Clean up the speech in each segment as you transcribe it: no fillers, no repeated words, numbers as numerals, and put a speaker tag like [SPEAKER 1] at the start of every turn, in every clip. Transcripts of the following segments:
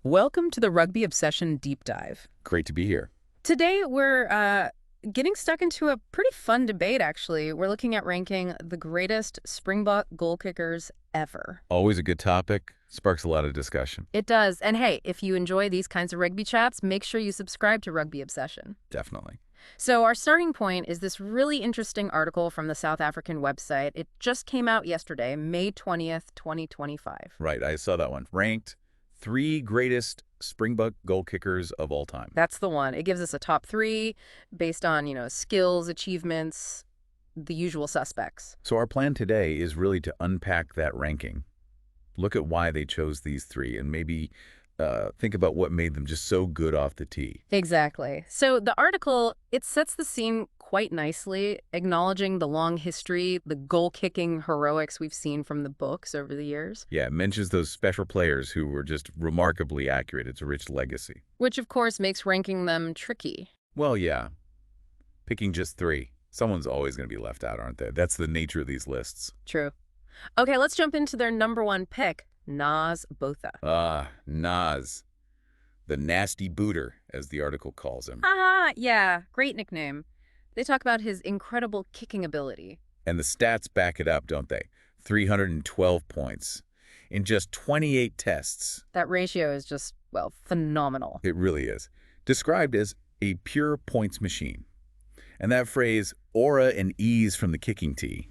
[SPEAKER 1] Welcome to the Rugby Obsession Deep Dive.
[SPEAKER 2] Great to be here.
[SPEAKER 1] Today, we're getting stuck into a pretty fun debate, actually. We're looking at ranking the greatest Springbok goal kickers ever.
[SPEAKER 2] Always a good topic. Sparks a lot of discussion.
[SPEAKER 1] It does. And hey, if you enjoy these kinds of rugby chats, make sure you subscribe to Rugby Obsession.
[SPEAKER 2] Definitely.
[SPEAKER 1] So our starting point is this really interesting article from the South African website. It just came out yesterday, May 20th, 2025.
[SPEAKER 2] Right, I saw that one. Ranked 3 greatest Springbok goal kickers of all time.
[SPEAKER 1] That's the one. It gives us a top 3 based on, skills, achievements, the usual suspects.
[SPEAKER 2] So our plan today is really to unpack that ranking. Look at why they chose these 3 and maybe think about what made them just so good off the tee.
[SPEAKER 1] Exactly. So the article, it sets the scene quite nicely, acknowledging the long history, the goal-kicking heroics we've seen from the books over the years.
[SPEAKER 2] Yeah, it mentions those special players who were just remarkably accurate. It's a rich legacy.
[SPEAKER 1] Which, of course, makes ranking them tricky.
[SPEAKER 2] Well, yeah. Picking just 3. Someone's always going to be left out, aren't they? That's the nature of these lists.
[SPEAKER 1] True. Okay, let's jump into their number 1 pick, Naas Botha.
[SPEAKER 2] Naas. The nasty booter, as the article calls him.
[SPEAKER 1] Yeah, great nickname. They talk about his incredible kicking ability.
[SPEAKER 2] And the stats back it up, don't they? 312 points in just 28 tests.
[SPEAKER 1] That ratio is just, well, phenomenal.
[SPEAKER 2] It really is. Described as a pure points machine. And that phrase, aura and ease from the kicking tee,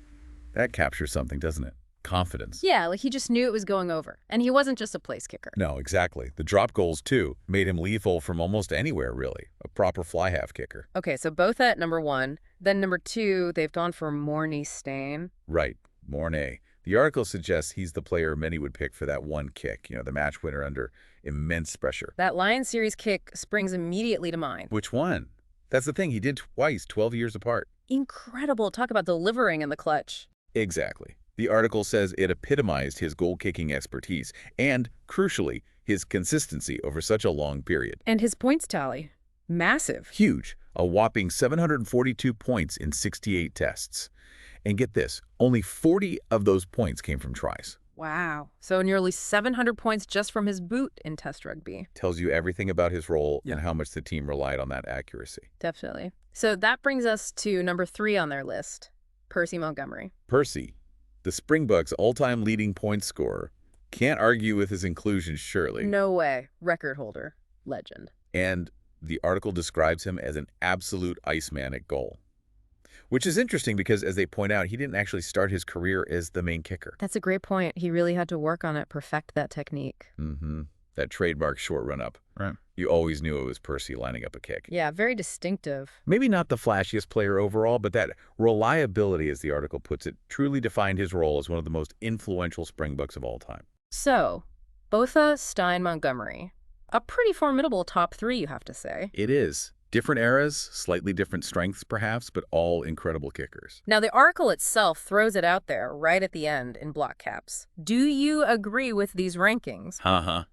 [SPEAKER 2] that captures something, doesn't it? Confidence.
[SPEAKER 1] Yeah, like he just knew it was going over. And he wasn't just a place kicker.
[SPEAKER 2] No, exactly. The drop goals, too, made him lethal from almost anywhere, really. A proper fly-half kicker.
[SPEAKER 1] Okay, so both at number 1. Then number 2, they've gone for Morne Steyn.
[SPEAKER 2] Right, Morne. The article suggests he's the player many would pick for that one kick, the match winner under immense pressure.
[SPEAKER 1] That Lions series kick springs immediately to mind.
[SPEAKER 2] Which one? That's the thing. He did twice, 12 years apart.
[SPEAKER 1] Incredible. Talk about delivering in the clutch.
[SPEAKER 2] Exactly. The article says it epitomized his goal-kicking expertise and, crucially, his consistency over such a long period.
[SPEAKER 1] And his points tally. Massive.
[SPEAKER 2] Huge. A whopping 742 points in 68 tests. And get this, only 40 of those points came from tries.
[SPEAKER 1] Wow. So nearly 700 points just from his boot in Test rugby.
[SPEAKER 2] Tells you everything about his role and how much the team relied on that accuracy.
[SPEAKER 1] Definitely. So that brings us to number 3 on their list, Percy Montgomery.
[SPEAKER 2] Percy, the Springboks' all-time leading point scorer, can't argue with his inclusion, surely.
[SPEAKER 1] No way. Record holder. Legend.
[SPEAKER 2] And the article describes him as an absolute Iceman at goal. Which is interesting because, as they point out, he didn't actually start his career as the main kicker.
[SPEAKER 1] That's a great point. He really had to work on it, perfect that technique.
[SPEAKER 2] That trademark short run-up. Right. You always knew it was Percy lining up a kick.
[SPEAKER 1] Yeah, very distinctive.
[SPEAKER 2] Maybe not the flashiest player overall, but that reliability, as the article puts it, truly defined his role as one of the most influential Springboks of all time.
[SPEAKER 1] So, Botha, Steyn, Montgomery. A pretty formidable top 3, you have to say.
[SPEAKER 2] It is. Different eras, slightly different strengths perhaps, but all incredible kickers.
[SPEAKER 1] Now, the article itself throws it out there right at the end in block caps. Do you agree with these rankings?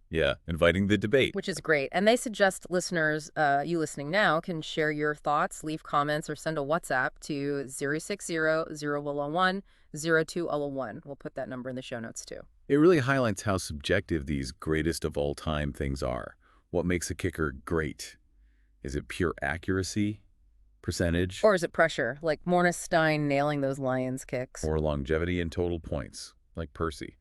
[SPEAKER 2] Yeah, inviting the debate.
[SPEAKER 1] Which is great. And they suggest listeners, you listening now, can share your thoughts, leave comments, or send a WhatsApp to 060-0101-0201. We'll put that number in the show notes, too.
[SPEAKER 2] It really highlights how subjective these greatest of all time things are. What makes a kicker great? Is it pure accuracy, percentage?
[SPEAKER 1] Or is it pressure, like Morne Steyn nailing those Lions kicks?
[SPEAKER 2] Or longevity and total points, like Percy?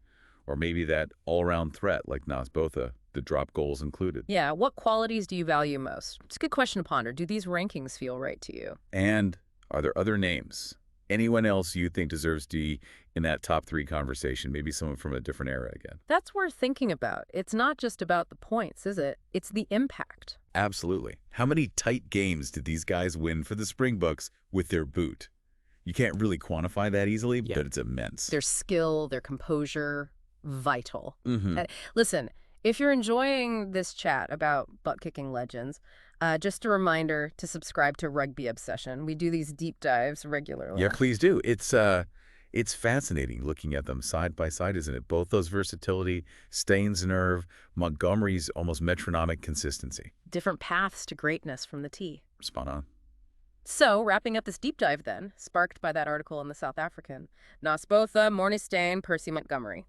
[SPEAKER 2] Or maybe that all-around threat, like Naas Botha, the drop goals included?
[SPEAKER 1] Yeah, what qualities do you value most? It's a good question to ponder. Do these rankings feel right to you?
[SPEAKER 2] And are there other names? Anyone else you think deserves to be in that top 3 conversation? Maybe someone from a different era again?
[SPEAKER 1] That's worth thinking about. It's not just about the points, is it? It's the impact.
[SPEAKER 2] Absolutely. How many tight games did these guys win for the Springboks with their boot? You can't really quantify that easily, but it's immense.
[SPEAKER 1] Their skill, their composure, vital. Listen, if you're enjoying this chat about butt-kicking legends, just a reminder to subscribe to Rugby Obsession. We do these deep dives regularly.
[SPEAKER 2] Yeah, please do. It's fascinating looking at them side by side, isn't it? Both those versatility, Steyn's nerve, Montgomery's almost metronomic consistency.
[SPEAKER 1] Different paths to greatness from the tee.
[SPEAKER 2] Spot on.
[SPEAKER 1] So, wrapping up this deep dive then, sparked by that article in the South African, Naas Botha, Morne Steyn, Percy Montgomery.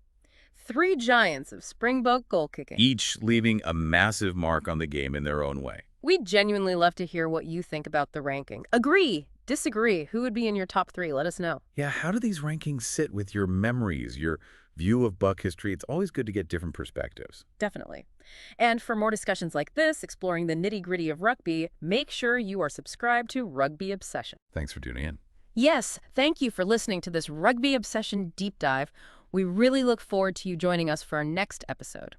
[SPEAKER 1] 3 giants of Springbok goal kicking.
[SPEAKER 2] Each leaving a massive mark on the game in their own way.
[SPEAKER 1] We'd genuinely love to hear what you think about the ranking. Agree, disagree, who would be in your top 3? Let us know.
[SPEAKER 2] Yeah, how do these rankings sit with your memories, your view of Buck history? It's always good to get different perspectives.
[SPEAKER 1] Definitely. And for more discussions like this, exploring the nitty-gritty of rugby, make sure you are subscribed to Rugby Obsession.
[SPEAKER 2] Thanks for tuning in.
[SPEAKER 1] Yes, thank you for listening to this Rugby Obsession deep dive. We really look forward to you joining us for our next episode.